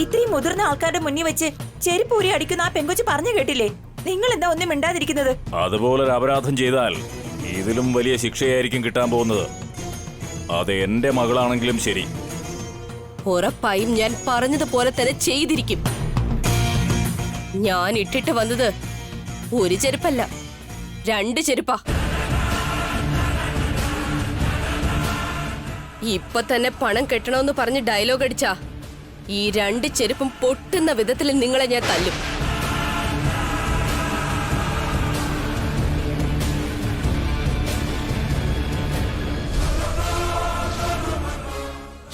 ഇത്രയും മുതിർന്ന ആൾക്കാരുടെ മുന്നിൽ വെച്ച് ചെരുപ്പൂരി അടിക്കുന്ന ആ പെങ്കൊച്ച് പറഞ്ഞു കേട്ടില്ലേ? നിങ്ങൾ എന്താ ഒന്നും മിണ്ടാതിരിക്കുന്നത്? അതുപോലൊരു അപരാധം ചെയ്താൽ ഇതിലും വലിയ ശിക്ഷയായിരിക്കും കിട്ടാൻ പോകുന്നത്. അത് എന്റെ മകളാണെങ്കിലും ശരി. ഉറപ്പായും ഞാൻ പറഞ്ഞതുപോലെ തന്നെ ചെയ്തിരിക്കും. ഞാൻ ഇട്ടിട്ട് വന്നത് ഒരു ചെരുപ്പല്ല, 2 ചെരുപ്പാ. ഇപ്പൊ തന്നെ പണം കെട്ടണമെന്ന് പറഞ്ഞ് ഡയലോഗ് അടിച്ചാ ഈ 2 ചെരുപ്പും പൊട്ടുന്ന വിധത്തിൽ നിങ്ങളെ ഞാൻ തല്ലും.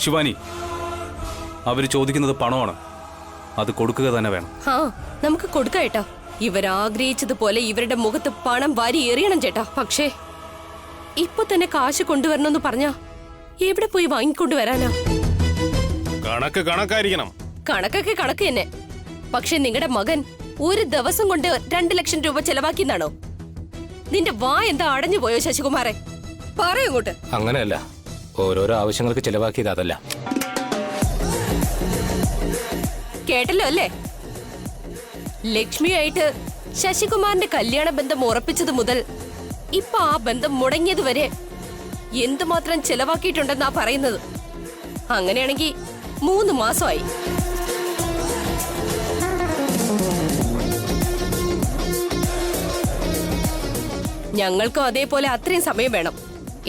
ശിവാനി, അവര് ചോദിക്കുന്നത് പണമാണ്, അത് കൊടുക്കുക തന്നെ വേണം. ആ, നമുക്ക് കൊടുക്കാം ചേട്ടാ. ഇവരാഗ്രഹിച്ചതുപോലെ ഇവരുടെ മുഖത്ത് പണം വാരി എറിയണം ചേട്ടാ. പക്ഷേ ഇപ്പൊ തന്നെ കാശ് കൊണ്ടുവരണമെന്ന് പറഞ്ഞാ എവിടെ പോയി വാങ്ങിക്കൊണ്ടുവരാനാ? കണക്കായിരിക്കണം. കണക്കൊക്കെ കണക്ക് തന്നെ. പക്ഷെ നിങ്ങളുടെ മകൻ ഒരു ദിവസം കൊണ്ട് 2 ലക്ഷം രൂപ ചെലവാക്കിന്നാണോ? നിന്റെ വാ എന്താ അടഞ്ഞു പോയോ ശശികുമാറെ? പറയങ്ങോട്ട്. അങ്ങനെയല്ല, ഓരോരോ ആവശ്യങ്ങൾക്ക് ചെലവാക്കിയത് അതല്ല. കേട്ടല്ലോ അല്ലേ? ലക്ഷ്മിയായിട്ട് ശശികുമാറിന്റെ കല്യാണ ബന്ധം ഉറപ്പിച്ചത് മുതൽ ഇപ്പൊ ആ ബന്ധം മുടങ്ങിയത് വരെ എന്തുമാത്രം ചെലവാക്കിയിട്ടുണ്ടെന്നാ പറയുന്നത്. അങ്ങനെയാണെങ്കിൽ 3 മാസമായി. ഞങ്ങൾക്കും അതേപോലെ അത്രയും സമയം വേണം,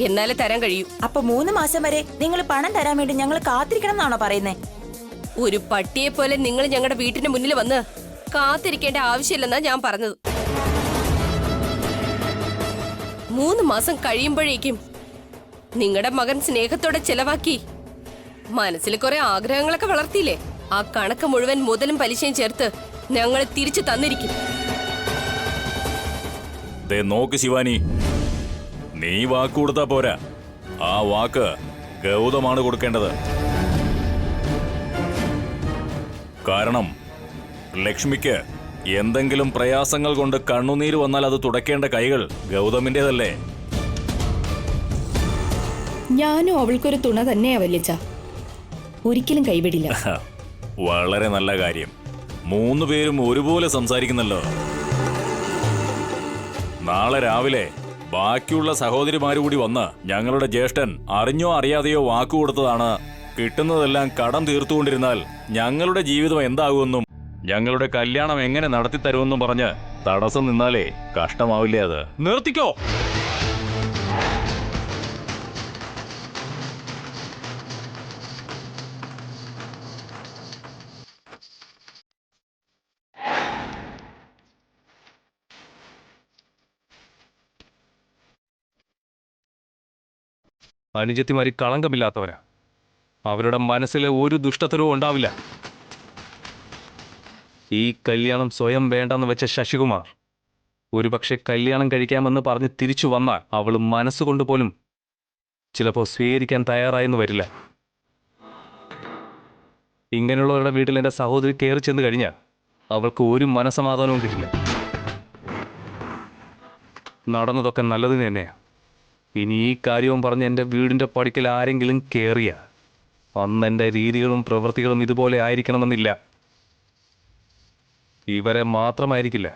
എന്നാലേ തരാൻ കഴിയൂ. അപ്പൊ 3 മാസം വരെ നിങ്ങൾ പണം തരാൻ വേണ്ടി ഞങ്ങൾ കാത്തിരിക്കണം എന്നാണോ പറയുന്നേ? ഒരു പട്ടിയെ പോലെ നിങ്ങൾ ഞങ്ങളുടെ വീട്ടിന് മുന്നിൽ വന്ന് കാത്തിരിക്കേണ്ട ആവശ്യമില്ലെന്നാ ഞാൻ പറഞ്ഞത്. 3 മാസം കഴിയുമ്പോഴേക്കും നിങ്ങളുടെ മകൻ സ്നേഹത്തോടെ ചെലവാക്കി മനസ്സിൽ കുറെ ആഗ്രഹങ്ങളൊക്കെ വളർത്തിയില്ലേ? ആ കണക്ക് മുഴുവൻ മുതലും പലിശയും ചേർത്ത് ഞങ്ങൾ തിരിച്ചു തന്നിരിക്കും. നോക്ക് ശിവാനി, നീ വാക്ക് കൊടുത്താ പോരാ, ആ വാക്ക് ഗൗതമാണ് കൊടുക്കേണ്ടത്. കാരണം ലക്ഷ്മിക്ക് എന്തെങ്കിലും പ്രയാസങ്ങൾ കൊണ്ട് കണ്ണുനീര് വന്നാൽ അത് തുടയ്ക്കേണ്ട കൈകൾ ഗൗതമിന്റേതല്ലേ? ഞാനും അവൾക്കൊരു തുണ തന്നെയാ വല്യച്ഛ, ഒരിക്കലും കൈവിടില്ല. വളരെ നല്ല കാര്യം. 3 പേരും ഒരുപോലെ സംസാരിക്കുന്നല്ലോ. നാളെ രാവിലെ ബാക്കിയുള്ള സഹോദരിമാരുകൂടി വന്ന് ഞങ്ങളുടെ ജ്യേഷ്ഠൻ അറിഞ്ഞോ അറിയാതെയോ വാക്കു കൊടുത്തതാണ്, കിട്ടുന്നതെല്ലാം കടം തീർത്തുകൊണ്ടിരുന്നാൽ ഞങ്ങളുടെ ജീവിതം എന്താകുമെന്നും ഞങ്ങളുടെ കല്യാണം എങ്ങനെ നടത്തിത്തരുമെന്നും പറഞ്ഞ് തടസ്സം നിന്നാലേ കഷ്ടമാവില്ലേ? അത് നിർത്തിക്കോ. അനുജത്തിമാരി കളങ്കമില്ലാത്തവരാ. അവരുടെ മനസ്സിലെ ഒരു ദുഷ്ടത്തരവും ഉണ്ടാവില്ല. ഈ കല്യാണം സ്വയം വേണ്ടെന്ന് വെച്ച ശശികുമാർ ഒരുപക്ഷെ കല്യാണം കഴിക്കാമെന്ന് പറഞ്ഞ് തിരിച്ചു വന്നാൽ അവൾ മനസ്സുകൊണ്ട് പോലും ചിലപ്പോൾ സ്വീകരിക്കാൻ തയ്യാറായെന്ന് വരില്ല. ഇങ്ങനെയുള്ളവരുടെ വീട്ടിൽ എൻ്റെ സഹോദരി കയറി ചെന്ന് കഴിഞ്ഞാൽ അവൾക്ക് ഒരു മനസമാധാനവും കിട്ടില്ല. നടന്നതൊക്കെ നല്ലതിന് തന്നെയാണ്. ഇനി ഈ കാര്യവും പറഞ്ഞ് എൻ്റെ വീടിൻ്റെ പടിക്കൽ ആരെങ്കിലും കയറിയ അന്ന് എൻ്റെ രീതികളും പ്രവൃത്തികളും ഇതുപോലെ ആയിരിക്കണമെന്നില്ല. ഇവരെ മാത്രമായിരിക്കില്ല,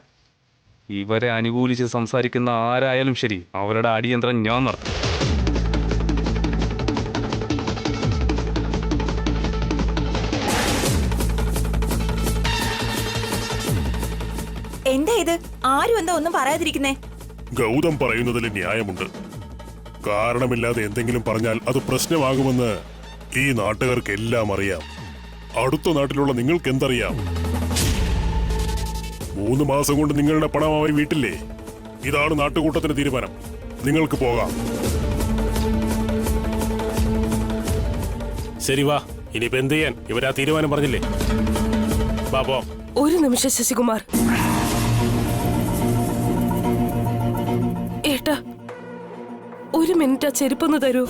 ഇവരെ അനുകൂലിച്ച് സംസാരിക്കുന്ന ആരായാലും ശരി, അവരുടെ അടിയന്തരം ഞാൻ നടത്തും. എന്താ ഇത്? ആരും എന്താ ഒന്നും പറയാതിരിക്കുന്നേ? ഗൗതം പറയുന്നതിൽ ന്യായമുണ്ട്. കാരണമില്ലാതെ എന്തെങ്കിലും പറഞ്ഞാൽ അത് പ്രശ്നമാകുമെന്ന് ഈ നാട്ടുകാർക്ക് എല്ലാം അറിയാം. അടുത്ത നാട്ടിലുള്ള നിങ്ങൾക്ക് എന്തറിയാം? 3 മാസം കൊണ്ട് നിങ്ങളുടെ പണം അവർ വീട്ടില്ലേ? ഇതാണ് നാട്ടുകൂട്ടത്തിന്റെ തീരുമാനം. നിങ്ങൾക്ക് പോകാം. ശരി, വാ. ഇനിയിപ്പോ എന്ത് ചെയ്യാൻ? ഇവരാ തീരുമാനം പറഞ്ഞില്ലേ? വാ, പോ. ഒരു നിമിഷം ശശികുമാർ. ഏട്ടാ, 1 മിനിറ്റ് ആ ചെരുപ്പൊന്ന് തരൂ.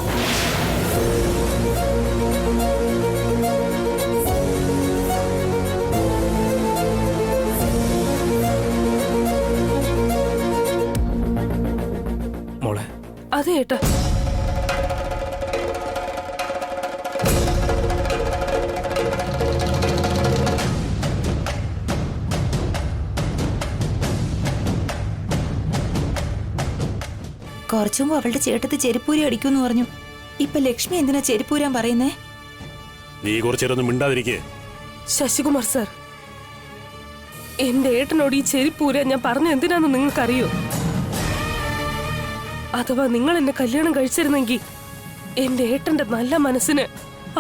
മോളെ. അതെ ഏട്ടാ. കുറച്ചു മുമ്പ് അവളുടെ ചേട്ടത്ത് ചെരുപ്പൂരി അടിക്കൂന്ന് പറഞ്ഞു. ഇപ്പൊ ലക്ഷ്മി എന്തിനാ ചെരുപ്പൂരാൻ പറയുന്നേ? നീ കുറച്ചേരൊന്നും മിണ്ടാതിരിക്കേ. ശശികുമാർ സാർ, എന്റെ ഏട്ടനോട് ഈ ചെരിപ്പൂര ഞാൻ പറഞ്ഞ എന്തിനാന്ന് നിങ്ങൾക്കറിയോ? അഥവാ നിങ്ങൾ എന്നെ കല്യാണം കഴിച്ചിരുന്നെങ്കിൽ എന്റെ ഏട്ടന്റെ നല്ല മനസ്സിന്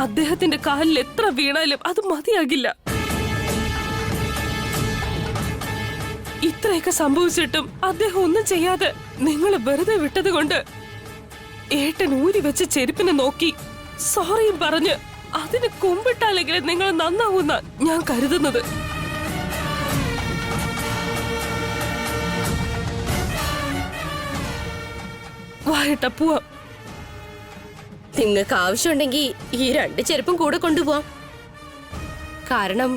അദ്ദേഹത്തിന്റെ കാലിൽ എത്ര വീണാലും അത് മതിയാകില്ല. ഇത്രയൊക്കെ സംഭവിച്ചിട്ടും അദ്ദേഹം ഒന്നും ചെയ്യാതെ നിങ്ങളെ വെറുതെ വിട്ടത് കൊണ്ട് ഏട്ടൻ ഊരി വെച്ച ചെരുപ്പിനെ നോക്കി സോറിയും പറഞ്ഞ് അതിന് കുമ്പിട്ടാലെങ്കിലും നിങ്ങൾ നന്നാവുന്ന ഞാൻ കരുതുന്നത്. വായട്ട പോവാം. നിങ്ങൾക്ക് ആവശ്യമുണ്ടെങ്കിൽ ഈ 2 ചെരുപ്പും കൂടെ കൊണ്ടുപോവാം. കാരണം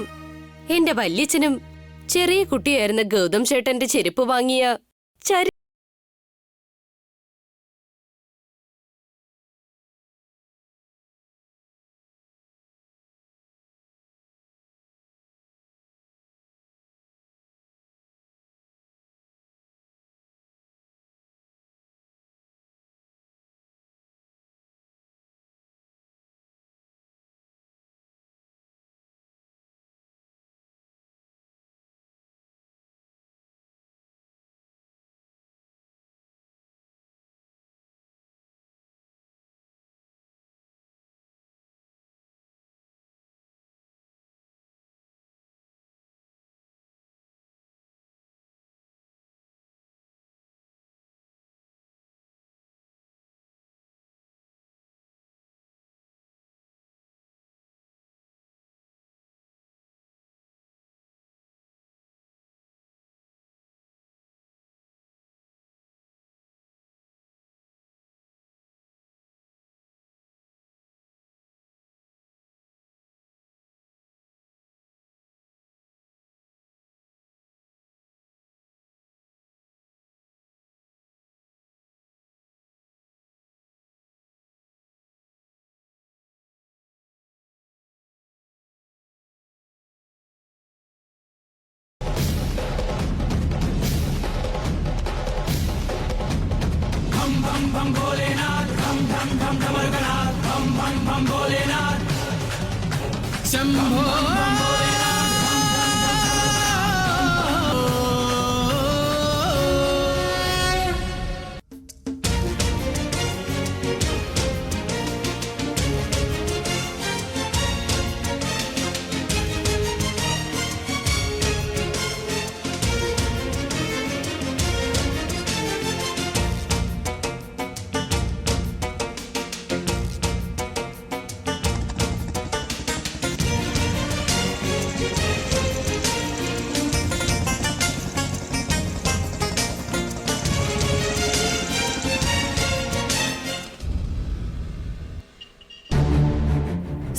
എന്റെ വല്യച്ഛനും ചെറിയ കുട്ടിയായിരുന്ന ഗൗതം ചേട്ടന്റെ ചെരുപ്പ് വാങ്ങിയ ചരി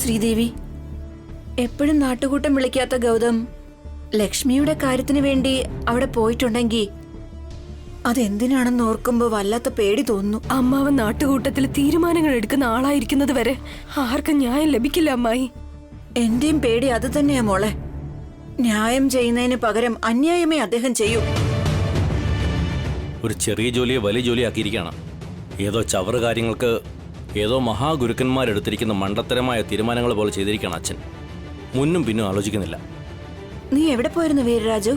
ശ്രീദേവി, എപ്പോഴും നാട്ടുകൂട്ടം വിളിക്കാത്ത ഗൗതം ലക്ഷ്മിയുടെ കാര്യത്തിന് വേണ്ടി അവിടെ പോയിട്ടുണ്ടെങ്കിൽ അതെന്തിനാണെന്ന് ഓർക്കുമ്പോ വല്ലാത്ത പേടി തോന്നുന്നു. അമ്മാവൻ നാട്ടുകൂട്ടത്തിൽ തീരുമാനങ്ങൾ എടുക്കുന്ന ആളായിരിക്കുന്നത് വരെ ആർക്കും ന്യായം ലഭിക്കില്ല അമ്മായി. എന്റെയും പേടി അത് തന്നെയാ മോളെ. ന്യായം ചെയ്യുന്നതിന് പകരം അന്യായമേ അദ്ദേഹം ചെയ്യൂ. ഒരു ചെറിയ ജോലിയെ വലിയ ജോലിയാക്കിയിരിക്കുകയാണ്. ഏതോ ചവറ് കാര്യങ്ങൾക്ക് ഏതോ മഹാഗുരുക്കന്മാരെടുത്തിരിക്കുന്ന മണ്ടത്തരമായ തീരുമാനങ്ങൾ പോലെ ചെയ്തിരിക്കുകയാണ് അച്ഛൻ. മുന്നും പിന്നും ആലോചിക്കുന്നില്ല. നീ എവിടെ പോയിരുന്നു വീരരാജു?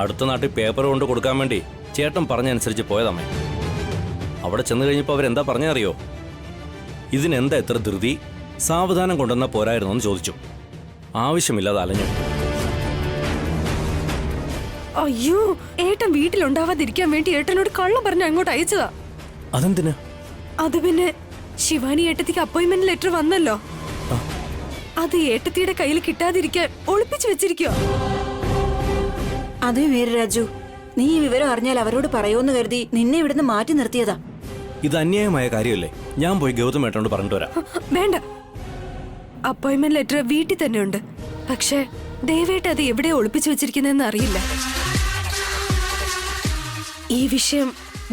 അടുത്ത നാട്ടിൽ പേപ്പർ കൊണ്ട് കൊടുക്കാൻ വേണ്ടി ചേട്ടൻ പറഞ്ഞനുസരിച്ച് പോയതമ്മേ. അവിടെ ചെന്ന് കഴിഞ്ഞപ്പോൾ അവരെന്താ പറഞ്ഞറിയോ? ഇതിനെന്താ എത്ര ധൃതി, സാവധാനം കൊണ്ടുവന്നാ പോരായിരുന്നു എന്ന് ചോദിച്ചു. ആവശ്യമില്ലാതെ അലഞ്ഞു. അയ്യോ, ഏട്ടൻ വീട്ടിലുണ്ടാവാതിരിക്കാൻ വേണ്ടി ഏട്ടനോട് കള്ളം പറഞ്ഞ് അങ്ങോട്ട് അയച്ചതാ. അതെന്തിന്? അത് പിന്നെ ശിവാനി ഏട്ടത്തിക്ക് അപ്പോയിന്റ്മെന്റ് ലെറ്റർ വന്നല്ലോ, അത് ഏട്ടത്തിയുടെ കയ്യിൽ കിട്ടാതിരിക്കാൻ ഒളിപ്പിച്ചു വെച്ചിരിക്കോ. അതെ വീരരാജു, നീ ഈ വിവരം അറിഞ്ഞാൽ അവരോട് പറയൂന്ന് കരുതി നിന്നെ ഇവിടുന്ന് മാറ്റി നിർത്തിയതാ. ഇത് അന്യായമായ കാര്യമല്ലേ? ഞാൻ പോയി ഗൗതം ഏട്ടനോട് പറഞ്ഞിട്ട് വരാം. വേണ്ട, അപ്പോയിന്റ്മെന്റ് ലെറ്റർ വീട്ടിൽ തന്നെ ഉണ്ട്. പക്ഷേ ദയവേട്ട് അത് എവിടെ ഒളിപ്പിച്ചു വെച്ചിരിക്കുന്നതെന്ന് അറിയില്ല. ഈ വിഷയം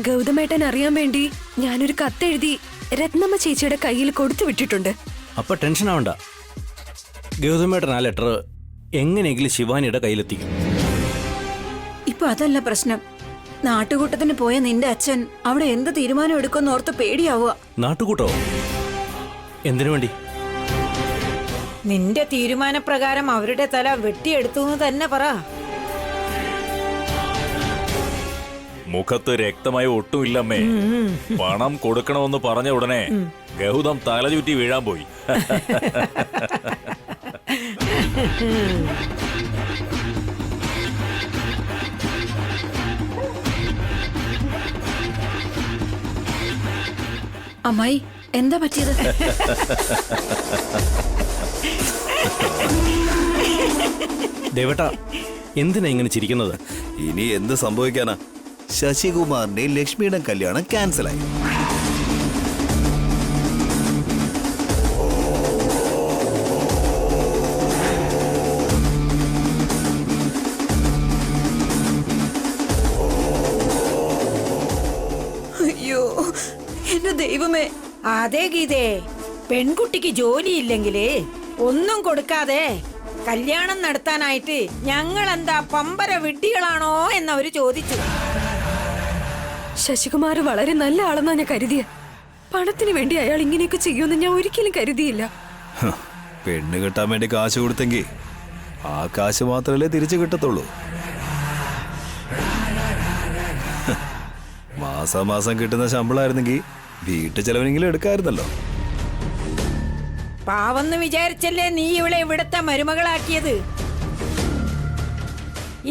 ഗൗതമേട്ടൻ അറിയാൻ വേണ്ടി ഞാനൊരു കത്തെഴുതി രത്നമ്മ ചേച്ചിയുടെ കയ്യിൽ കൊടുത്തു വിട്ടിട്ടുണ്ട്. അപ്പൊ ടെൻഷൻ ആവണ്ട. ഗൗതമേട്ടൻ ആ ലെറ്റർ എങ്ങനെയെങ്കിലും ശിവാനിയുടെ കയ്യിലെത്തിക്കും. ഇപ്പൊ അതല്ല പ്രശ്നം. നാട്ടുകൂട്ടത്തിന് പോയ നിന്റെ അച്ഛൻ അവിടെ എന്ത് തീരുമാനം എടുക്കുമെന്ന് ഓർത്ത് പേടിയാവുക. നാട്ടുകൂട്ടോ? എന്തിനു വേണ്ടി? നിന്റെ തീരുമാനപ്രകാരം അവരുടെ തല വെട്ടിയെടുത്തു എന്ന് തന്നെ പറ. മുഖത്ത് രക്തമായി ഒട്ടുമില്ലമ്മേ. പണം കൊടുക്കണമെന്ന് പറഞ്ഞ ഉടനെ ഗൗതം തലചുറ്റി വീഴാൻ പോയി. അമ്മായി, എന്താ പറ്റിയത്? ദേവേട്ടാ, എന്തിനാ ഇങ്ങനെ ചിരിക്കുന്നത്? ഇനി എന്ത് സംഭവിക്കാനാ? ശശികുമാറിന്റെ ലക്ഷ്മിയുടെ കല്യാണം ക്യാൻസലായി. അയ്യോ എന്റെ ദൈവമേ. അതെ ഗീതേ, പെൺകുട്ടിക്ക് ജോലിയില്ലെങ്കിലേ ഒന്നും കൊടുക്കാതെ കല്യാണം നടത്താനായിട്ട് ഞങ്ങൾ എന്താ പമ്പര വിഡ്ഢികളാണോ എന്നവര് ചോദിച്ചു. ശശികുമാർ വളരെ നല്ല ആളെന്നാ ഞാൻ കരുതിയ. പണത്തിന് വേണ്ടി അയാൾ ഇങ്ങനെയൊക്കെ ചെയ്യുമെന്ന് ഞാൻ ഒരിക്കലും കരുതിയില്ല. പെണ്ണ് കിട്ടാൻ വേണ്ടി കാശ് കൊടുത്തെങ്കിൽ ആ കാശ് മാത്രമല്ലേ തിരിച്ചു കിട്ടത്തുള്ളൂ. മാസാമാസം കിട്ടുന്ന ശമ്പളമായിരുന്നെങ്കിൽ വീട്ടു ചെലവിനെങ്കിലും എടുക്കായിരുന്നല്ലോ. പാവെന്ന് വിചാരിച്ചല്ലേ നീ ഇവളെ ഇവിടുത്തെ മരുമകളാക്കിയത്?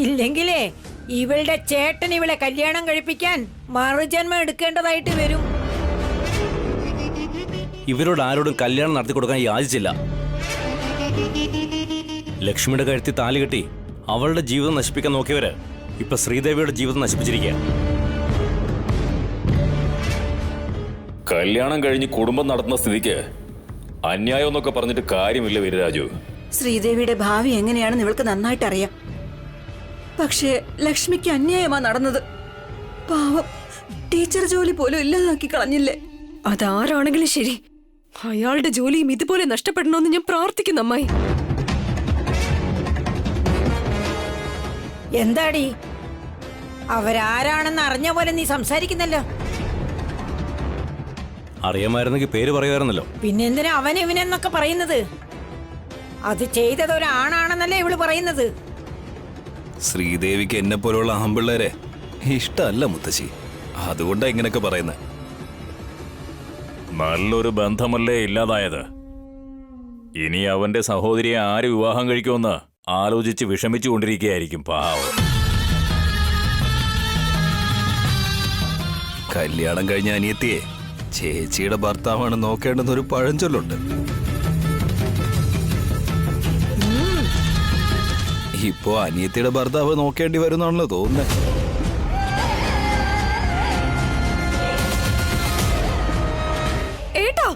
ഇല്ലെങ്കിലേ ഇവളുടെ ചേട്ടൻ ഇവളെ കല്യാണം കഴിപ്പിക്കാൻ മറുജന്മം എടുക്കേണ്ടതായിട്ട് വരും. ഇവരോട് ആരോടും കല്യാണം നടത്തി കൊടുക്കാൻ യാചിച്ചില്ല. ലക്ഷ്മിയുടെ കഴുത്തി താലി കെട്ടി അവളുടെ ജീവിതം നശിപ്പിക്കാൻ നോക്കിയവര് ഇപ്പൊ ശ്രീദേവിയുടെ ജീവിതം നശിപ്പിച്ചിരിക്കുക. കല്യാണം കഴിഞ്ഞ് കുടുംബം നടത്തുന്ന സ്ഥിതിക്ക് അന്യായം എന്നൊക്കെ പറഞ്ഞിട്ട് കാര്യമില്ല വീരരാജു. ശ്രീദേവിയുടെ ഭാവി എങ്ങനെയാണെന്ന് ഇവൾക്ക് നന്നായിട്ട് അറിയാം. പക്ഷേ ലക്ഷ്മിക്ക് അന്യായമാ നടന്നത്. പാവം, ടീച്ചർ ജോലി പോലും ഇല്ലാതാക്കി കളഞ്ഞില്ലേ? അതാരാണെങ്കിലും ശരി, അയാളുടെ ജോലിയും ഇതുപോലെ നഷ്ടപ്പെടണമെന്ന് ഞാൻ പ്രാർത്ഥിക്കുന്നു അമ്മായി. എന്താടി അവരാരാണെന്ന് അറിഞ്ഞ പോലെ നീ സംസാരിക്കുന്നല്ലോ. അറിയാമായിരുന്നെങ്കിൽ പേര് പറയുമായിരുന്നല്ലോ. പിന്നെന്തിനാ അവൻ ഇവനെന്നൊക്കെ പറയുന്നത്? അത് ചെയ്തത് ഒരാണാണെന്നല്ലേ ഇവള് പറയുന്നത്. ശ്രീദേവിക്ക് എന്നെ പോലുള്ള ആമ്പിള്ളേരെ ഇഷ്ടമല്ല മുത്തശ്ശി. അതുകൊണ്ടാ ഇങ്ങനെയൊക്കെ പറയുന്നത്. നല്ലൊരു ബന്ധമല്ലേ ഇല്ലാതായത്. ഇനി അവന്റെ സഹോദരിയെ ആര് വിവാഹം കഴിക്കുമെന്ന് ആലോചിച്ച് വിഷമിച്ചു കൊണ്ടിരിക്കുകയായിരിക്കും പാവം. കല്യാണം കഴിഞ്ഞ അനിയത്തിയെ ചേച്ചിയുടെ ഭർത്താവാണ് നോക്കേണ്ടെന്നൊരു പഴഞ്ചൊല്ലുണ്ട്. ഇപ്പോ അനിയത്തിയുടെ ഭർത്താവ് നോക്കേണ്ടി വരുന്നാണല്ലോ തോന്നുന്നത്. ഏട്ടാ,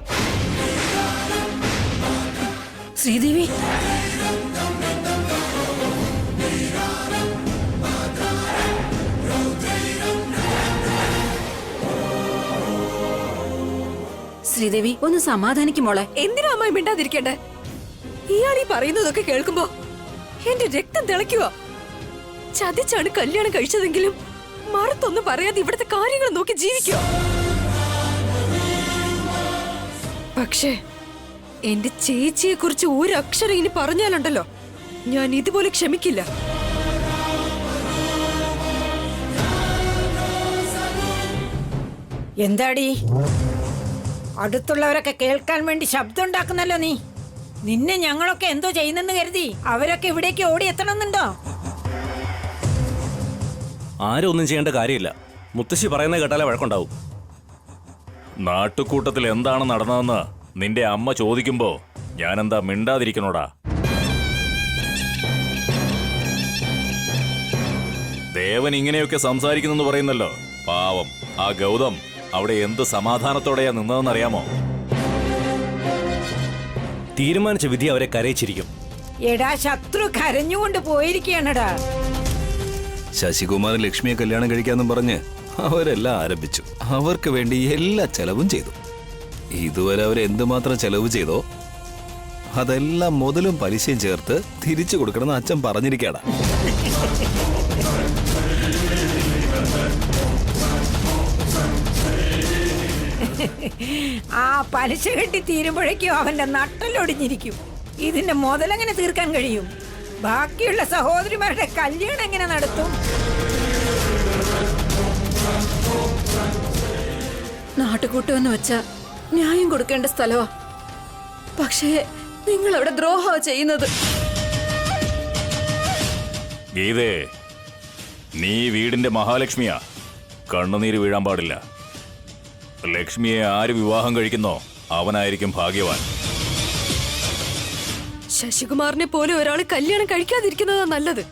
ശ്രീദേവി, ശ്രീദേവി ഒന്ന് സമാധാനിക്കും മോളെ. എന്തിനാ അമ്മായി മിണ്ടാതിരിക്കണ്ടേ? ഇയാൾ ഈ പറയുന്നതൊക്കെ കേൾക്കുമ്പോ എന്റെ രക്തം തിളയ്ക്കുക. ചതിച്ചാണ് കല്യാണം കഴിച്ചതെങ്കിലും മറുത്തൊന്നും പറയാതെ ഇവിടുത്തെ കാര്യങ്ങൾ നോക്കി ജീവിക്കുക. പക്ഷേ എന്റെ ചേച്ചിയെ കുറിച്ച് ഒരു അക്ഷരം ഇനി പറഞ്ഞാലുണ്ടല്ലോ, ഞാൻ ഇതുപോലെ ക്ഷമിക്കില്ല. എന്താടി അടുത്തുള്ളവരൊക്കെ കേൾക്കാൻ വേണ്ടി ശബ്ദം ഉണ്ടാക്കുന്നല്ലോ നീ? നിന്നെ ഞങ്ങളൊക്കെ എന്തോ ചെയ്യുന്നെന്ന് കരുതി അവരൊക്കെ ഇവിടേക്ക് ഓടി എത്തണമെന്നുണ്ടോ? ആരും ഒന്നും ചെയ്യേണ്ട കാര്യമില്ല. മുത്തശ്ശി പറയുന്നത് കേട്ടാലേ വഴക്കുണ്ടാവും. നാട്ടുകൂട്ടത്തിൽ എന്താണ് നടന്നതെന്ന് നിന്റെ അമ്മ ചോദിക്കുമ്പോ ഞാനെന്താ മിണ്ടാതിരിക്കണോടാ? ദേവൻ ഇങ്ങനെയൊക്കെ സംസാരിക്കുന്നെന്ന് പറയുന്നല്ലോ. പാവം ആ ഗൗതം അവിടെ എന്ത് സമാധാനത്തോടെയാ നിന്നതെന്നറിയാമോ? തീരുമാനിച്ച വിധി അവരെ കരയിച്ചിരിക്കും. എടാ, ശത്രു കരഞ്ഞുകൊണ്ട് പോയിരിക്കുകയാണടാ. ശശികുമാർ ലക്ഷ്മിയെ കല്യാണം കഴിക്കാന്നും പറഞ്ഞ് അവരെല്ലാം ആരംഭിച്ചു. അവർക്ക് വേണ്ടി എല്ലാ ചെലവും ചെയ്തു. ഇതുവരെ അവർ എന്തുമാത്രം ചെലവ് ചെയ്തോ അതെല്ലാം മുതലും പലിശയും ചേർത്ത് തിരിച്ചു കൊടുക്കണമെന്ന് അച്ഛൻ പറഞ്ഞിരിക്കടാ. ആ പലിശ കെട്ടി തീരുമ്പോഴേക്കും അവന്റെ നട്ടലൊടിഞ്ഞിരിക്കും. ഇതിന്റെ മുതലെങ്ങനെ തീർക്കാൻ കഴിയും? ബാക്കിയുള്ള സഹോദരിമാരുടെ കല്യാണം എങ്ങനെ നടത്തും? നാട്ടുകൂട്ടമെന്ന് വെച്ചാ ന്യായം കൊടുക്കേണ്ട സ്ഥലമാ. പക്ഷേ നിങ്ങൾ അവിടെ ദ്രോഹമാ ചെയ്യുന്നത്. ഗീതേ, നീ വീടിന്റെ മഹാലക്ഷ്മിയാ. കണ്ണുനീര് വീഴാൻ പാടില്ല. ലക്ഷ്മിയെ ആര് വിവാഹം കഴിക്കുന്നോ അവനായിരിക്കും ഭാഗ്യവാൻ. ശശികുമാറിനെ പോലെ ഒരാൾ കല്യാണം കഴിക്കാതിരിക്കുന്നതാ നല്ലത്.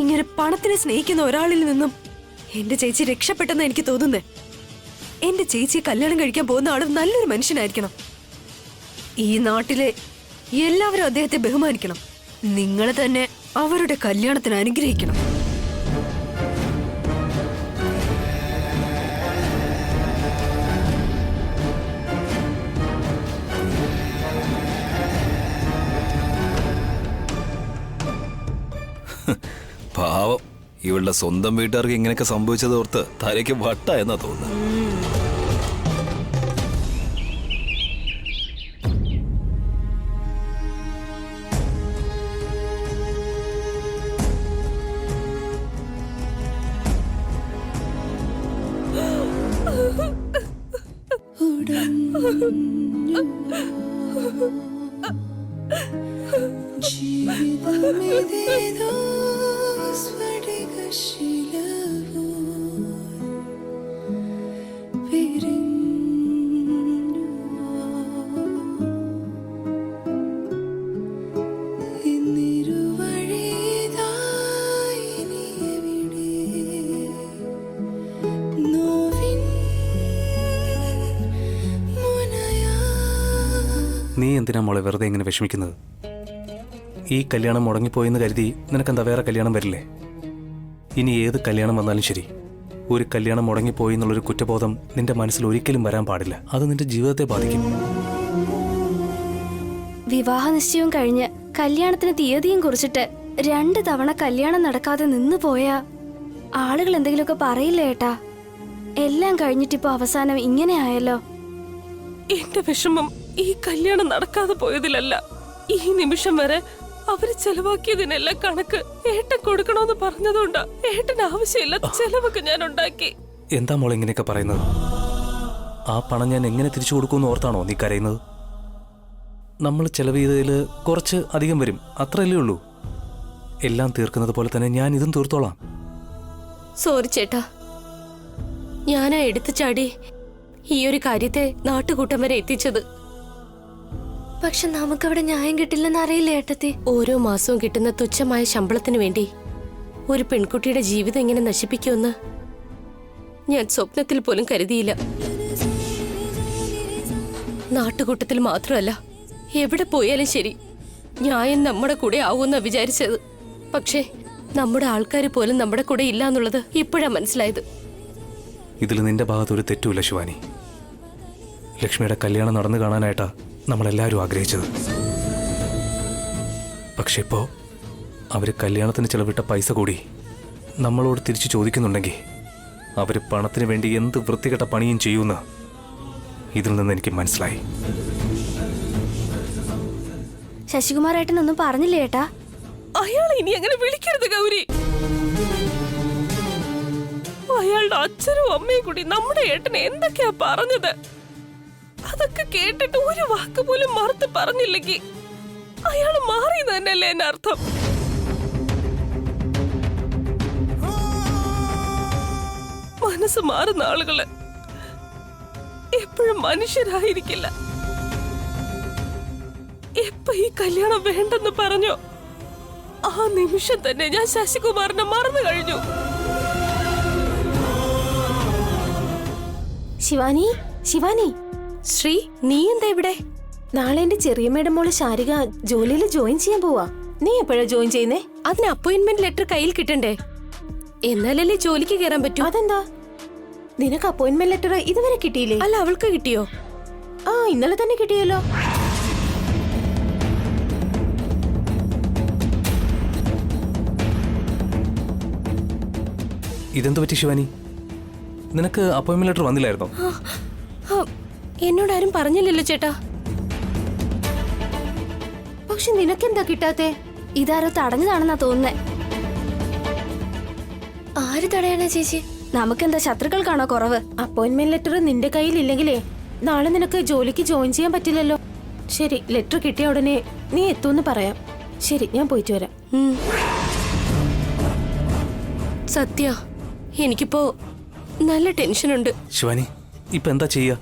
ഇങ്ങനെ പണത്തിനെ സ്നേഹിക്കുന്ന ഒരാളിൽ നിന്നും എന്റെ ചേച്ചി രക്ഷപ്പെട്ടെന്ന് എനിക്ക് തോന്നുന്നേ. എന്റെ ചേച്ചിയെ കല്യാണം കഴിക്കാൻ പോകുന്ന ആളും നല്ലൊരു മനുഷ്യനായിരിക്കണം. ഈ നാട്ടിലെ എല്ലാവരും അദ്ദേഹത്തെ ബഹുമാനിക്കണം. നിങ്ങൾ തന്നെ അവരുടെ കല്യാണത്തിന് അനുഗ്രഹിക്കണം. പാവം, ഇവളുടെ സ്വന്തം വീട്ടുകാർക്ക് ഇങ്ങനെയൊക്കെ സംഭവിച്ചത് ഓർത്ത് തലയ്ക്ക് വട്ട എന്നാ തോന്നുന്നത്. നീ എന്തിനാ മോളെ വെറുതെ ഇങ്ങനെ വിഷമിക്കുന്നത്? ഈ കല്യാണം മുടങ്ങിപ്പോയെന്ന് കരുതി നിനക്കെന്താ വേറെ കല്യാണം വരില്ലേ? ഇനി ഏത് കല്യാണം വന്നാലും ശരി, ഒരു കല്യാണം മുടങ്ങിപ്പോയി എന്നുള്ളൊരു കുറ്റബോധം നിന്റെ മനസ്സിൽ ഒരിക്കലും വരാൻ പാടില്ല. അത് നിന്റെ ജീവിതത്തെ ബാധിക്കും. വിവാഹ നിശ്ചയവും കഴിഞ്ഞ് കല്യാണത്തിന് തീയതിയും കുറിച്ചിട്ട് 2 തവണ കല്യാണം നടക്കാതെ നിന്നു പോയാ ആളുകൾ എന്തെങ്കിലുമൊക്കെ പറയില്ലേ ഏട്ടാ? എല്ലാം കഴിഞ്ഞിട്ടിപ്പോ അവസാനം ഇങ്ങനെ ആയല്ലോ. എന്റെ വിഷമം ഈ കല്യാണം നടക്കാതെ പോയതിലല്ല. ഈ നിമിഷം വരെ അവര് ചെലവാക്കിയതിനെല്ലാം കണക്ക് ഏട്ടൻ കൊടുക്കണമെന്ന് പറഞ്ഞതുകൊണ്ടാ. ഏട്ടന് ആവശ്യമില്ലാത്ത ചെലവൊക്കെ ഞാൻ ഉണ്ടാക്കി. എന്താ മോളെ ഇങ്ങനെയൊക്കെ പറയുന്നത്? ആ പണം ഞാൻ എങ്ങനെ തിരിച്ചു കൊടുക്കുമെന്ന് ഓർത്താണോ നീ കരയുന്നത്? നമ്മൾ ചെലവ് ചെയ്തതിൽ കുറച്ച് അധികം വരും, അത്രയല്ലേ ഉള്ളൂ. എല്ലാം തീർക്കുന്നത് പോലെ തന്നെ ഞാൻ ഇതും തീർത്തോളാം. സോറി ചേട്ടാ, ഞാനാ എടുത്തു ചാടി ഈ ഒരു കാര്യത്തെ നാട്ടുകൂട്ടം വരെ എത്തിച്ചത്. പക്ഷെ നമുക്കവിടെ ന്യായം കിട്ടില്ലെന്ന് അറിയില്ല ഏട്ടത്തി. ഓരോ മാസവും കിട്ടുന്ന തുച്ഛമായ ശമ്പളത്തിന് വേണ്ടി ഒരു പെൺകുട്ടിയുടെ ജീവിതം ഇങ്ങനെ നശിപ്പിക്കുമെന്ന് ഞാൻ സ്വപ്നത്തിൽ പോലും കരുതിയില്ല. നാട്ടുകൂട്ടത്തിൽ മാത്രമല്ല, എവിടെ പോയാലും ശരി ന്യായം നമ്മുടെ കൂടെ ആവുമെന്നാ വിചാരിച്ചത്. പക്ഷേ നമ്മുടെ ആൾക്കാർ പോലും നമ്മുടെ കൂടെ ഇല്ല എന്നുള്ളത് ഇപ്പോഴാ മനസ്സിലായത്. ഇതിൽ നിന്റെ ഭാഗത്തൊരു തെറ്റുമില്ല ശിവാനി. ലക്ഷ്മിയുടെ കല്യാണം നടന്നു കാണാനായിട്ടാ നമ്മളെല്ലാവരും ആഗ്രഹിച്ചത്. പക്ഷെ ഇപ്പോ അവര് കല്യാണത്തിന് ചെലവിട്ട പൈസ കൂടി നമ്മളോട് തിരിച്ചു ചോദിക്കുന്നുണ്ടെങ്കിൽ അവര് പണത്തിന് വേണ്ടി എന്ത് വൃത്തികെട്ട പണിയും ചെയ്യുമെന്ന് ഇതിൽ നിന്ന് എനിക്ക് മനസ്സിലായി. ശശികുമാർ ഏട്ടനൊന്നും പറഞ്ഞില്ലേ ഏട്ടാ? അയാളെ ഇനി അങ്ങനെ വിളിക്കരുത് ഗൗരി. അയാളുടെ അച്ഛനും അമ്മയും കൂടി നമ്മുടെ ഏട്ടനെ എന്തൊക്കെയാ പറഞ്ഞത്, അതൊക്കെ കേട്ടിട്ട് ഒരു വാക്ക് പോലും മറുത്ത് പറഞ്ഞില്ലെങ്കിൽ അയാള് മാറിയെന്ന് തന്നെയല്ലേ എന്റെ അർത്ഥം. മനസ്സ് മാറുന്ന ആളുകള് എപ്പോഴും മനുഷ്യരായിരിക്കില്ല. എപ്പോ ഈ കല്യാണം വേണ്ടെന്ന് പറഞ്ഞോ ആ നിമിഷം തന്നെ ഞാൻ ശശികുമാറിനെ മറന്നു കഴിഞ്ഞു. ശിവാനി, ശിവാനി, ശ്രീ, നീ എന്താ ഇവിടെ? നാളെ എന്റെ ചെറിയമ്മയുടെ മോള് ശാരിക ജോലിയിൽ ജോയിൻ ചെയ്യാൻ പോവാ. നീ എപ്പോഴാ ജോയിൻ ചെയ്യുന്നേ? അതിന് അപ്പോയിന്റ്മെന്റ് ലെറ്റർ കയ്യിൽ കിട്ടണ്ടേ? എന്നാലല്ലേ ജോലിക്ക് കയറാൻ പറ്റൂ. അതെന്താ? നിനക്ക് അപ്പോയിന്റ്മെന്റ് ലെറ്റർ ഇതുവരെ കിട്ടിയില്ലേ? അല്ല, അവൾക്ക് കിട്ടിയോ? ആ, ഇന്നലെ തന്നെ കിട്ടിയല്ലോ. ഇതെന്തു പറ്റി ശിവാനി? നിനക്ക് അപ്പോയിന്റ്മെന്റ് ലെറ്റർ വന്നില്ലായിരുന്നോ? എന്നോട് ആരും പറഞ്ഞില്ലല്ലോ ചേട്ടാ. പക്ഷെ നിനക്കെന്താ കിട്ടാത്തെ? ഇതാരോ തടഞ്ഞതാണെന്നാ തോന്നുന്നേ. ആര് തടയാനാ ചേച്ചി? നമുക്കെന്താ ശത്രുക്കൾക്കാണോ കുറവ്? അപ്പോയിന്റ്മെന്റ് ലെറ്റർ നിന്റെ കയ്യിലില്ലെങ്കിലേ നാളെ നിനക്ക് ജോലിക്ക് ജോയിൻ ചെയ്യാൻ പറ്റില്ലല്ലോ. ശരി, ലെറ്റർ കിട്ടിയ ഉടനെ നീ എത്തുമെന്ന് പറയാം. ശരി, ഞാൻ പോയിട്ട് വരാം. സത്യ, എനിക്കിപ്പോ നല്ല ടെൻഷനുണ്ട്. ശിവാനി, ഇപ്പൊ എന്താ ചെയ്യാ?